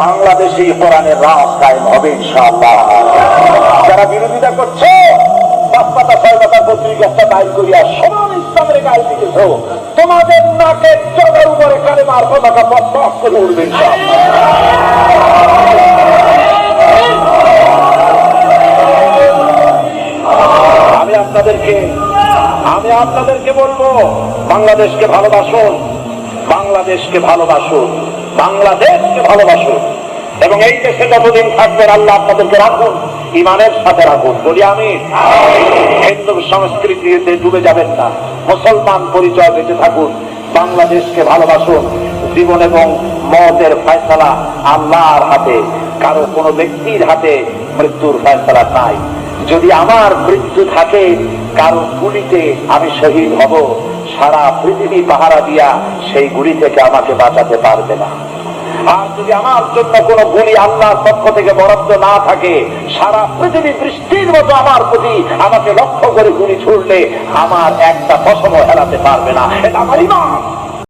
বাংলাদেশে কোরআনের রাজ কায়েম হবে ইনশাআল্লাহ। যারা বিরোধিতা করছে 5 পাতা 6 পাতা পত্রিকা দায়ের করিয়া সমান ইসলামের গায়ে দিতেছ, তোমাদের নাকের চোখের উপরে কালেমার পতাকা পথ করে উঠবে ইনশাআল্লাহ। আমি আপনাদেরকে বলবো, বাংলাদেশকে ভালোবাসুন, বাংলাদেশকে ভালোবাসুন, বাংলাদেশকে ভালোবাসুন। এবং এই দেশে যতদিন থাকবেন আল্লাহ আপনাদেরকে রাখুন, ইমানের সাথে রাখুন। বলি আমি, হিন্দু সংস্কৃতিতে ডুবে যাবেন না, মুসলমান পরিচয় বেঁচে থাকুন, বাংলাদেশকে ভালোবাসুন। জীবন এবং মওতের ফয়সালা আল্লাহর হাতে, কারো কোনো ব্যক্তির হাতে মৃত্যুর ফয়সালা নাই। যদি আমার মৃত্যু থাকে কারো গুলিতে আমি শহীদ হব, সারা পৃথিবী পাহারা দিয়া সেই গুলি থেকে আমাকে বাঁচাতে পারবে না। আর যদি আমার জন্য কোন গুলি আল্লাহর পক্ষ থেকে বরাদ্দ না থাকে, সারা পৃথিবী বৃষ্টির মতো আমার প্রতি আমাকে লক্ষ্য করে গুলি ছুড়লে আমার একটা পশমও হেরাতে পারবে না। এটা আমার ঈমান।